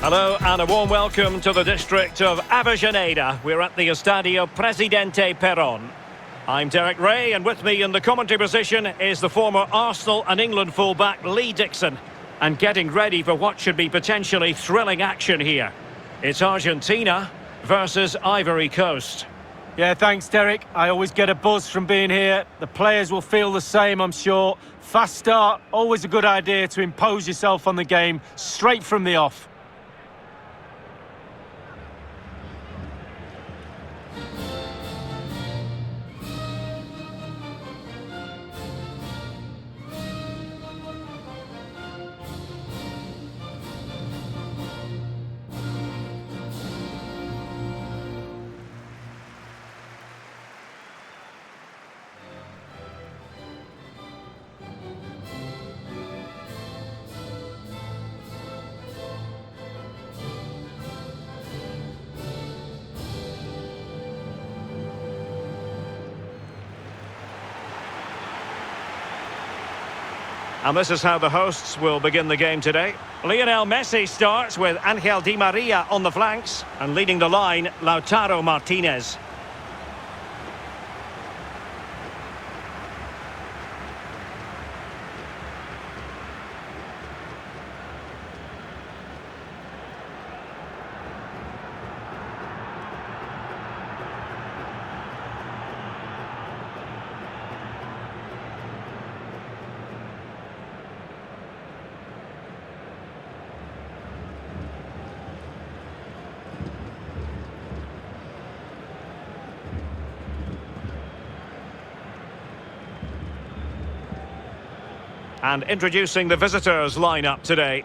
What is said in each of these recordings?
Hello and a warm welcome to the district of Avellaneda. We're at the Estadio Presidente Perón. I'm Derek Ray, and with me in the commentary position is the former Arsenal and England fullback Lee Dixon. And getting ready for what should be potentially thrilling action here. It's Argentina versus Ivory Coast. Yeah, thanks, Derek. I always get a buzz from being here. The players will feel the same, I'm sure. Fast start, always a good idea to impose yourself on the game straight from the off. And this is how the hosts will begin the game today. Lionel Messi starts with Angel Di Maria on the flanks, and leading the line, Lautaro Martinez. And introducing the visitors lineup today.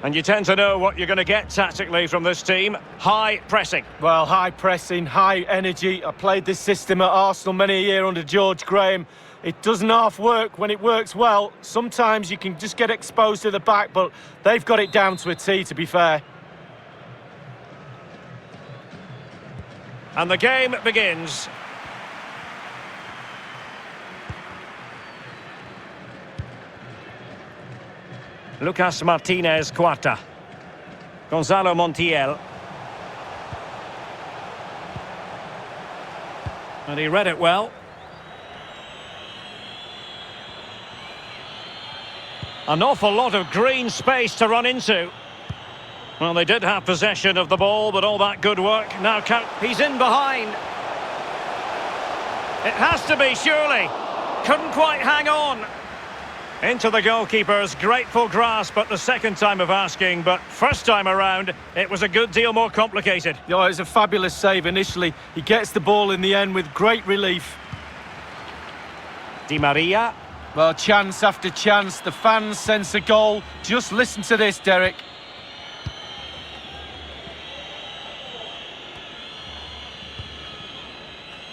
And you tend to know what you're going to get tactically from this team. High pressing. Well, high pressing, high energy. I played this system at Arsenal many a year under George Graham. It doesn't half work when it works well. Sometimes you can just get exposed to the back, but they've got it down to a T, to be fair. And the game begins. Lucas Martinez Cuarta. Gonzalo Montiel. And he read it well. An awful lot of green space to run into. Well, they did have possession of the ball, but all that good work. Now he's in behind. It has to be, surely. Couldn't quite hang on. Into the goalkeeper's grateful grasp at the second time of asking, but first time around, it was a good deal more complicated. Oh, it was a fabulous save initially. He gets the ball in the end with great relief. Di Maria. Well, chance after chance. The fans sense a goal. Just listen to this, Derek.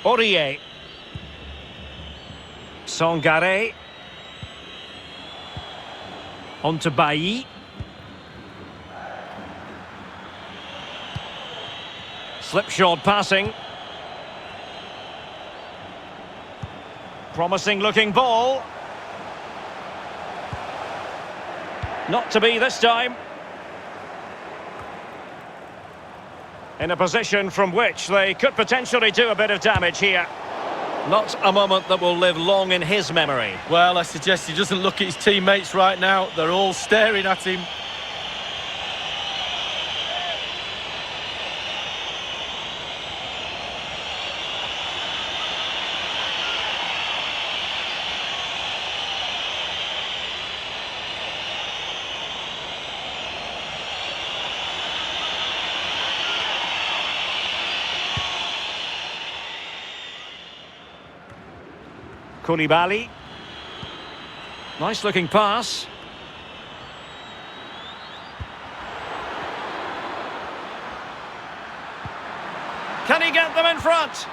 Aurier. Sangare. On to Bailly. Slipshod passing. Promising looking ball. Not to be this time. In a position from which they could potentially do a bit of damage here. Not a moment that will live long in his memory. Well, I suggest he doesn't look at his teammates right now. They're all staring at him. Koulibaly. Nice looking pass. Can he get them in front?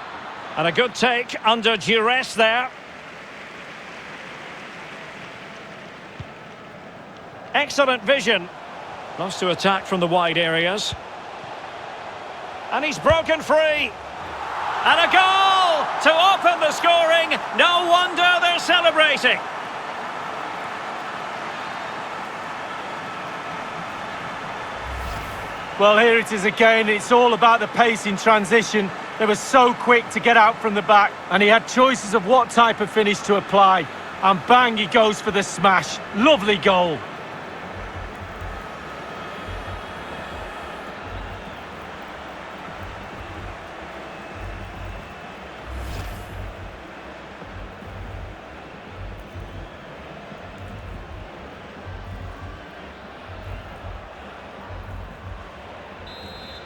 And a good take under duress there. Excellent vision. Loves to attack from the wide areas. And he's broken free. And a goal to open the scoring. No wonder they're celebrating. Well, here it is again. It's all about the pace in transition. They were so quick to get out from the back, and he had choices of what type of finish to apply. And bang, he goes for the smash. Lovely goal.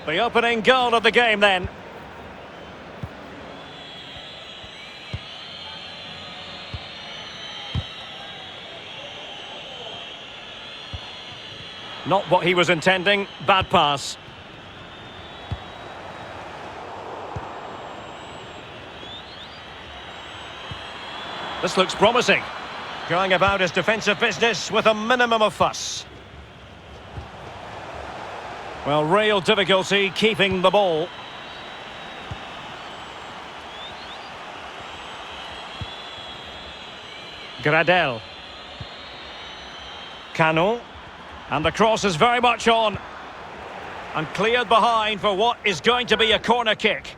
The opening goal of the game then. Not what he was intending. Bad pass. This looks promising. Going about his defensive business with a minimum of fuss. Well, real difficulty keeping the ball. Gradel. Canon. And the cross is very much on. And cleared behind for what is going to be a corner kick.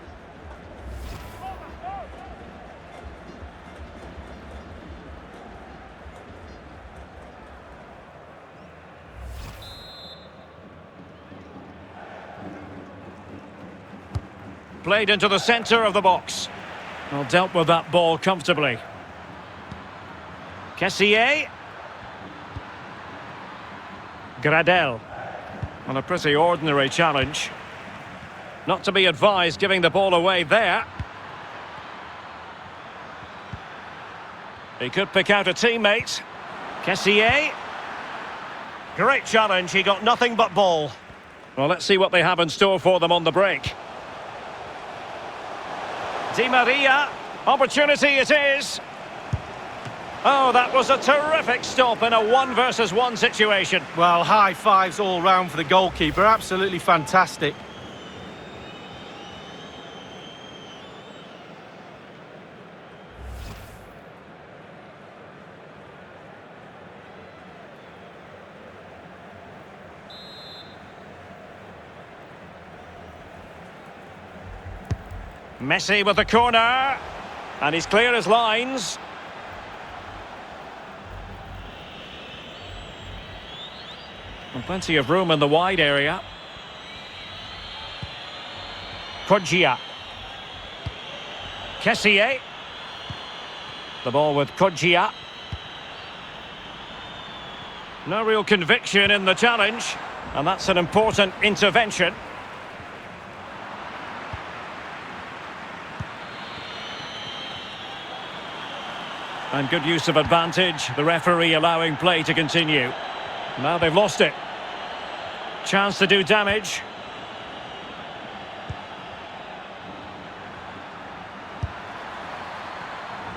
Played into the centre of the box. Well, dealt with that ball comfortably. Kessié. Gradel. On a pretty ordinary challenge. Not to be advised giving the ball away there. He could pick out a teammate. Kessié. Great challenge, he got nothing but ball. Well, let's see what they have in store for them on the break. Di Maria, opportunity it is. Oh, that was a terrific stop in a 1-versus-1 situation. Well, high fives all round for the goalkeeper. Absolutely fantastic. Messi with the corner. And he's clear as lines. And plenty of room in the wide area. Kodjia. Kessié. The ball with Kodjia. No real conviction in the challenge. And that's an important intervention. And good use of advantage. The referee allowing play to continue. Now they've lost it. Chance to do damage.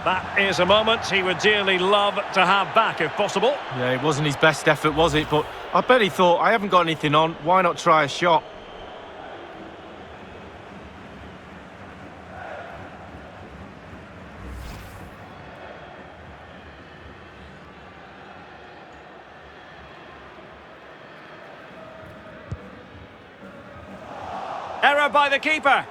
That is a moment he would dearly love to have back if possible. Yeah, it wasn't his best effort, was it? But I bet he thought, I haven't got anything on. Why not try a shot? Error by the keeper.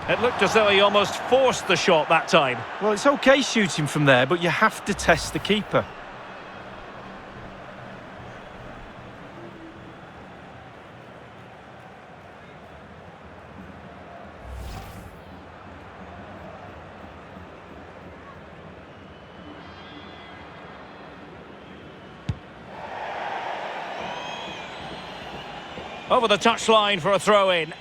It looked as though he almost forced the shot that time. Well, it's okay shooting from there, but you have to test the keeper. Over the touchline for a throw-in.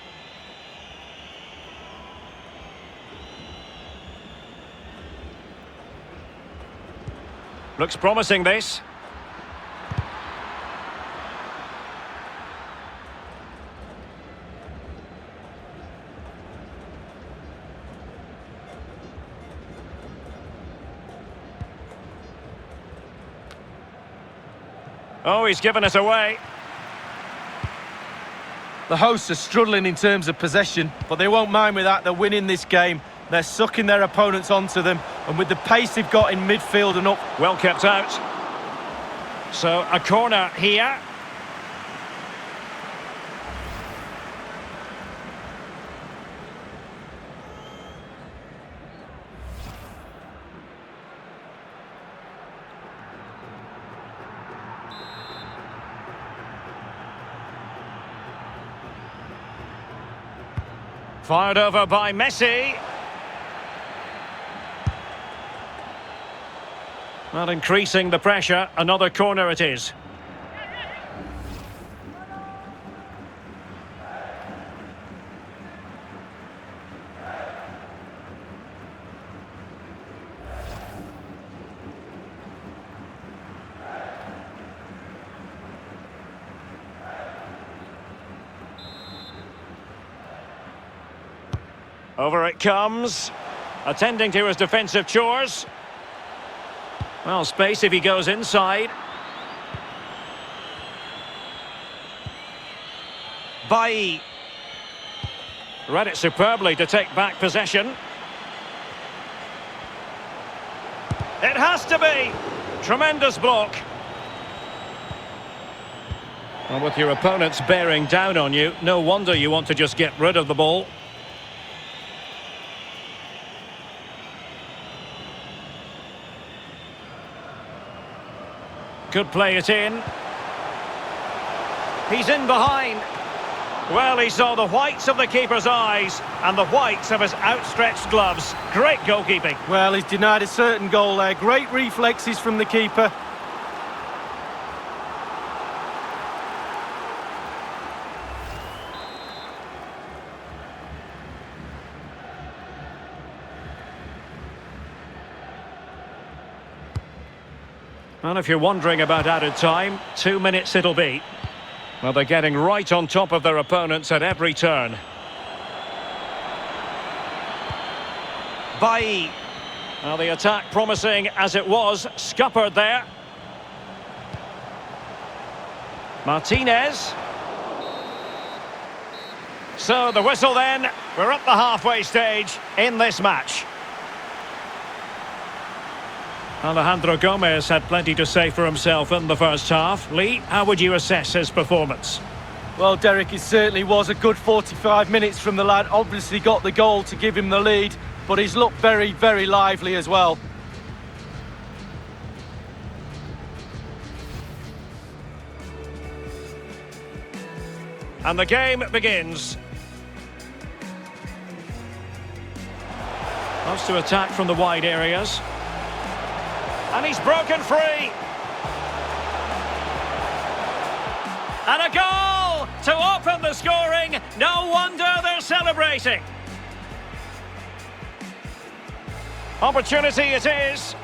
Looks promising, this. Oh, he's given us away. The hosts are struggling in terms of possession, but they won't mind with that. They're winning this game. They're sucking their opponents onto them, and with the pace they've got in midfield and up... Well kept out. So, a corner here. Fired over by Messi. Well, increasing the pressure. Another corner it is. Over it comes, attending to his defensive chores. Well, space if he goes inside. Bailly. Read it superbly to take back possession. It has to be! Tremendous block. Well, with your opponents bearing down on you, no wonder you want to just get rid of the ball. Could play it in. He's in behind. Well, he saw the whites of the keeper's eyes and the whites of his outstretched gloves. Great goalkeeping. Well, he's denied a certain goal there. Great reflexes from the keeper. And if you're wondering about added time, 2 minutes it'll be. Well, they're getting right on top of their opponents at every turn. Bailly. Well, the attack promising as it was, scuppered there. Martinez. So the whistle then, we're at the halfway stage in this match. Alejandro Gomez had plenty to say for himself in the first half. Lee, how would you assess his performance? Well, Derek, it certainly was a good 45 minutes from the lad. Obviously got the goal to give him the lead, but he's looked very, very lively as well. And the game begins. Wants to attack from the wide areas. And he's broken free. And a goal to open the scoring. No wonder they're celebrating. Opportunity it is.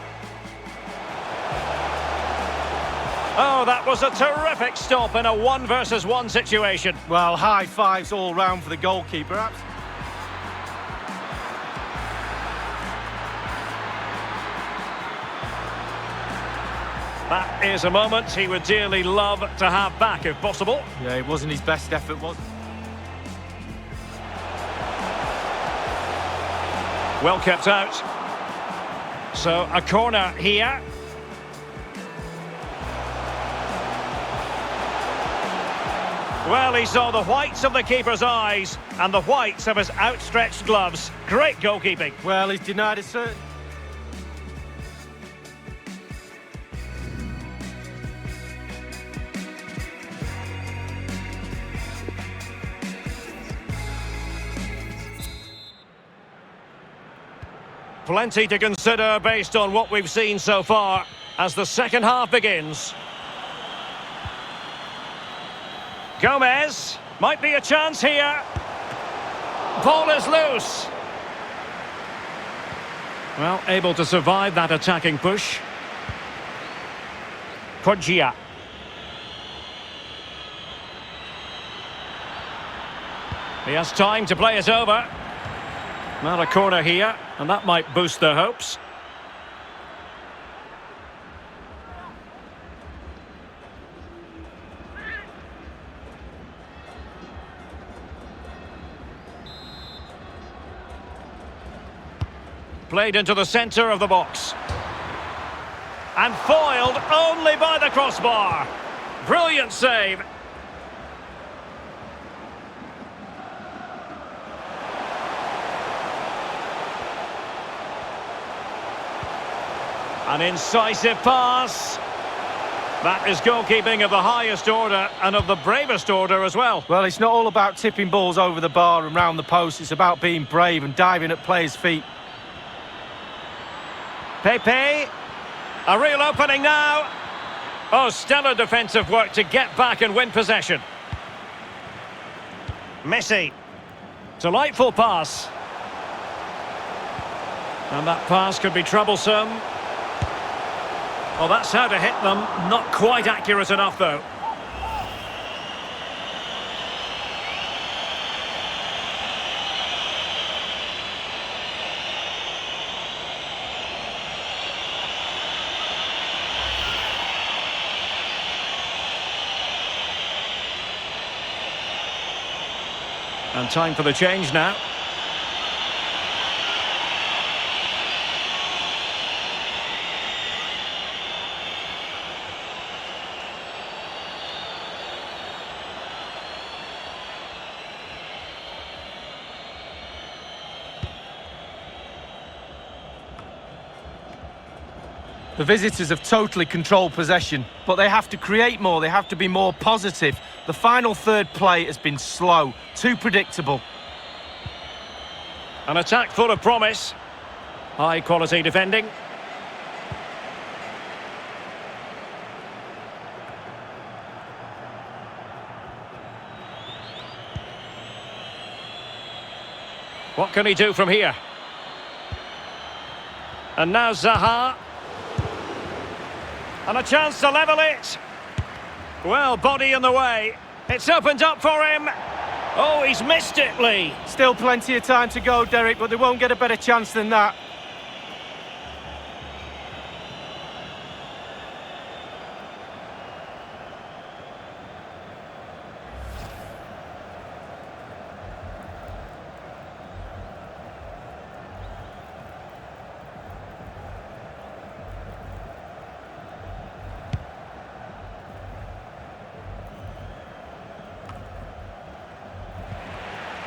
Oh, that was a terrific stop in a 1 versus 1 situation. Well, high fives all round for the goalkeeper. That is a moment he would dearly love to have back if possible. Yeah, it wasn't his best effort, was it? Well kept out. So a corner here. Well, he saw the whites of the keeper's eyes and the whites of his outstretched gloves. Great goalkeeping. Well, he's denied a certain... Plenty to consider based on what we've seen so far as the second half begins. Gomez, might be a chance here. Ball is loose. Well, able to survive that attacking push. Poggia. He has time to play it over. Not a corner here, and that might boost their hopes. Played into the centre of the box. And foiled only by the crossbar. Brilliant save. An incisive pass. That is goalkeeping of the highest order and of the bravest order as well. Well, it's not all about tipping balls over the bar and round the post. It's about being brave and diving at players' feet. Pepe. A real opening now. Oh, stellar defensive work to get back and win possession. Messi. Delightful pass. And that pass could be troublesome. Well, that's how to hit them. Not quite accurate enough, though. And time for the change now. The visitors have totally controlled possession, but they have to create more, they have to be more positive. The final third play has been slow, too predictable. An attack full of promise. High quality defending. What can he do from here? And now Zaha. And a chance to level it. Well, body in the way. It's opened up for him. Oh, he's missed it, Lee. Still plenty of time to go, Derek, but they won't get a better chance than that.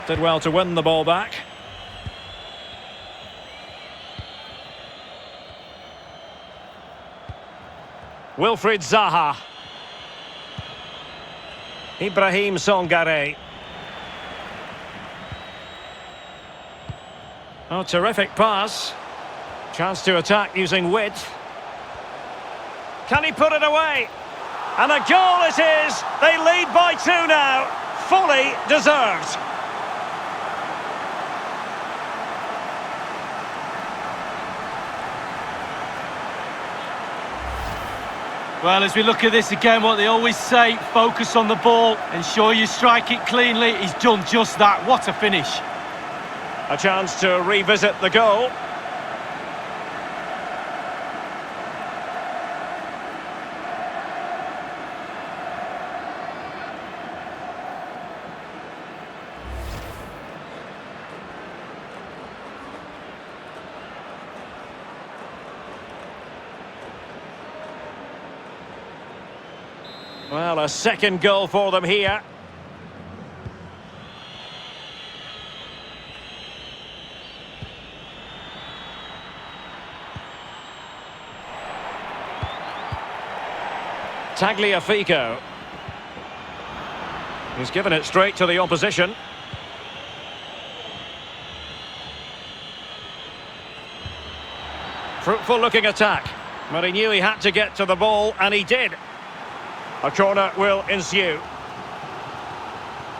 Did well to win the ball back. Wilfried Zaha. Ibrahim Songare. Oh, terrific pass. Chance to attack using width. Can he put it away? And a goal it is! They lead by 2 now. Fully deserved. Well, as we look at this again, what they always say, focus on the ball, ensure you strike it cleanly. He's done just that. What a finish. A chance to revisit the goal. Well, a second goal for them here. Tagliafico. He's given it straight to the opposition. Fruitful looking attack. But he knew he had to get to the ball, and he did. A corner will ensue.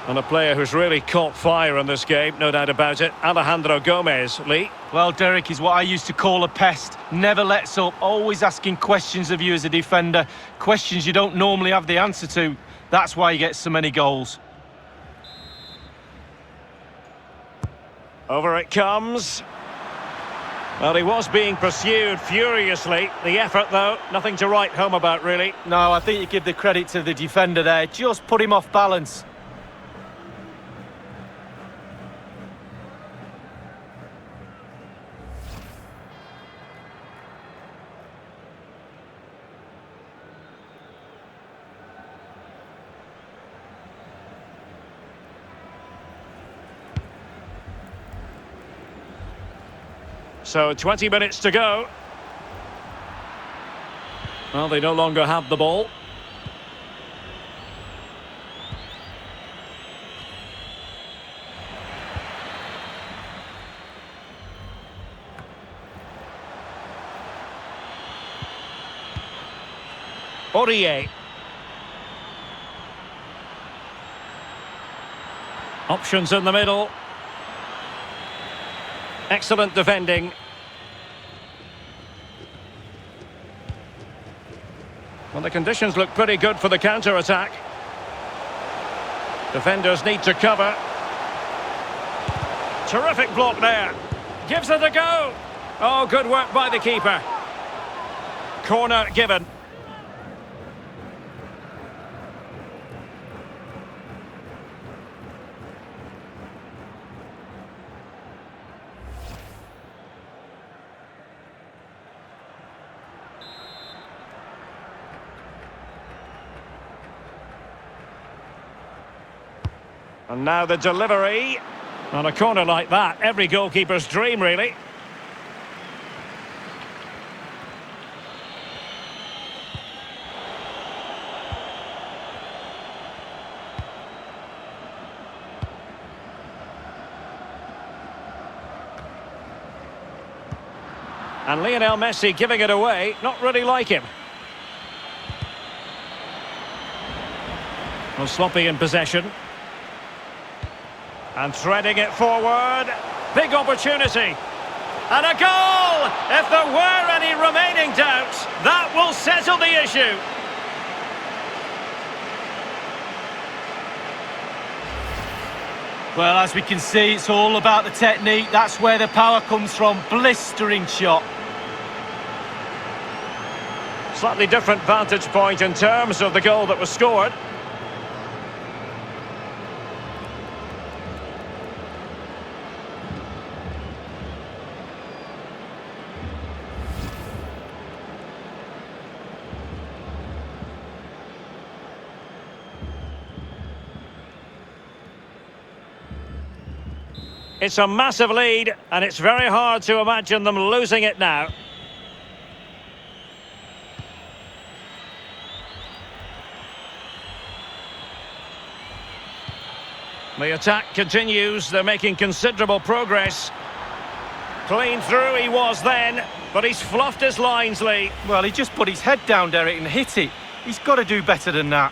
And a player who's really caught fire in this game, no doubt about it, Alejandro Gomez. Lee? Well, Derek is what I used to call a pest. Never lets up, always asking questions of you as a defender. Questions you don't normally have the answer to. That's why he gets so many goals. Over it comes. Well, he was being pursued furiously. The effort, though, nothing to write home about, really. No, I think you give the credit to the defender there. Just put him off balance. So 20 minutes to go. Well, they no longer have the ball. Aurier. Options in the middle. Excellent defending. Well, the conditions look pretty good for the counter-attack. Defenders need to cover. Terrific block there. Gives it a go. Oh, good work by the keeper. Corner given. And now the delivery. On a corner like that, every goalkeeper's dream, really. And Lionel Messi giving it away, not really like him. Well, sloppy in possession. And threading it forward. Big opportunity. And a goal! If there were any remaining doubts, that will settle the issue. Well, as we can see, it's all about the technique. That's where the power comes from. Blistering shot. Slightly different vantage point in terms of the goal that was scored. It's a massive lead, and it's very hard to imagine them losing it now. The attack continues. They're making considerable progress. Clean through he was then, but he's fluffed his lines, Lee. Well, he just put his head down, Derek, and hit it. He's got to do better than that.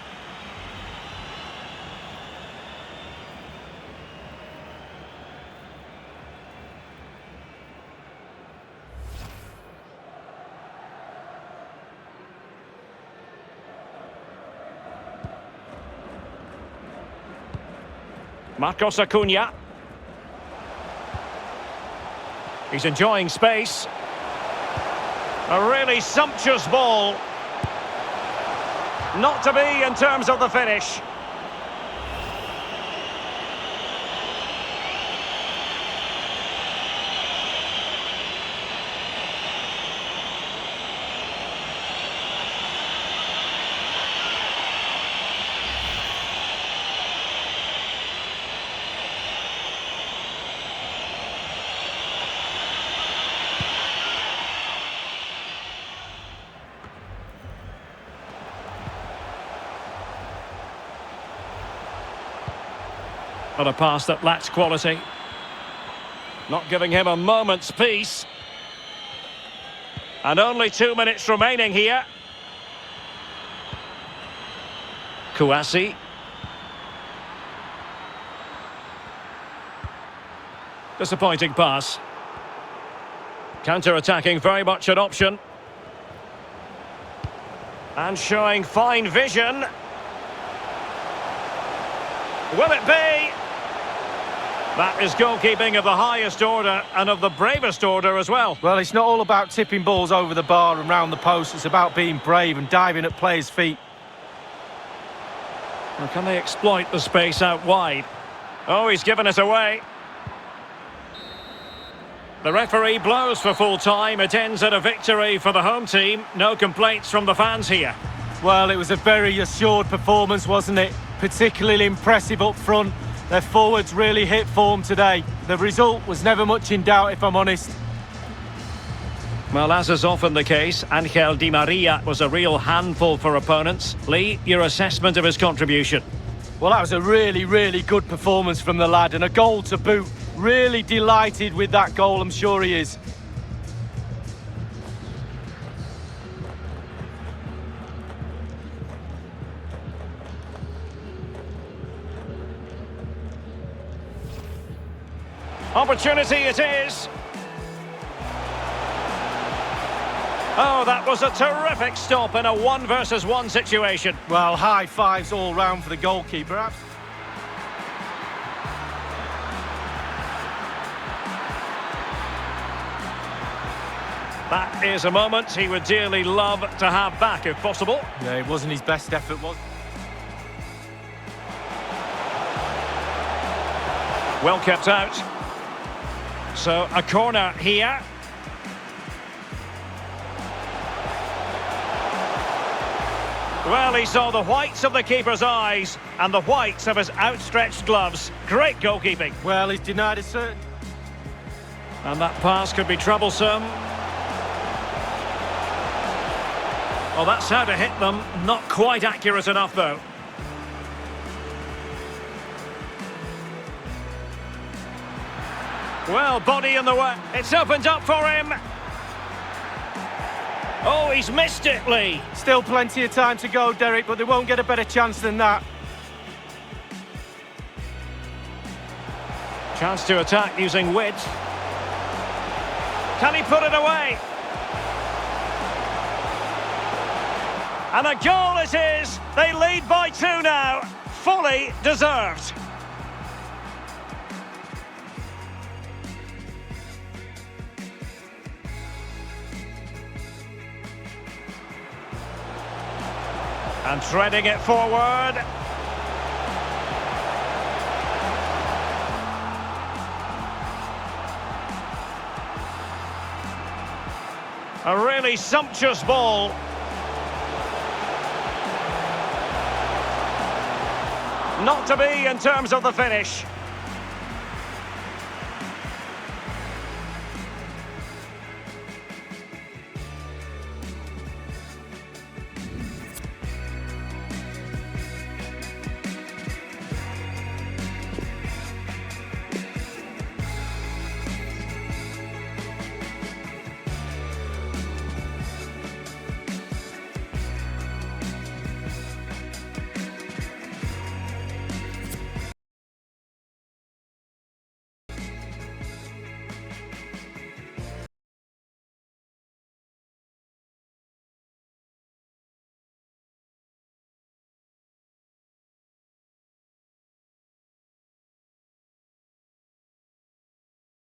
Marcos Acuna. He's enjoying space. A really sumptuous ball. Not to be in terms of the finish. Not a pass that lacks quality. Not giving him a moment's peace. And only 2 minutes remaining here. Kouassi. Disappointing pass. Counter-attacking, very much an option. And showing fine vision. Will it be? That is goalkeeping of the highest order and of the bravest order as well. Well, it's not all about tipping balls over the bar and round the post. It's about being brave and diving at players' feet. Well, can they exploit the space out wide? Oh, he's given it away. The referee blows for full time. It ends at a victory for the home team. No complaints from the fans here. Well, it was a very assured performance, wasn't it? Particularly impressive up front. Their forwards really hit form today. The result was never much in doubt, if I'm honest. Well, as is often the case, Angel Di Maria was a real handful for opponents. Lee, your assessment of his contribution? Well, that was a really, really good performance from the lad, and a goal to boot. Really delighted with that goal, I'm sure he is. Opportunity it is. Oh, that was a terrific stop in a 1 versus 1 situation. Well, high fives all round for the goalkeeper. That is a moment he would dearly love to have back if possible. Yeah, it wasn't his best effort, was it? Well kept out. So a corner here. Well, he saw the whites of the keeper's eyes and the whites of his outstretched gloves. Great goalkeeping. Well, he's denied a certain... And that pass could be troublesome. Well, that's how to hit them. Not quite accurate enough, though. Well, body in the way. It's opened up for him. Oh, he's missed it, Lee. Still plenty of time to go, Derek, but they won't get a better chance than that. Chance to attack using width. Can he put it away? And a goal it is. They lead by 2 now. Fully deserved. And threading it forward. A really sumptuous ball. Not to be in terms of the finish.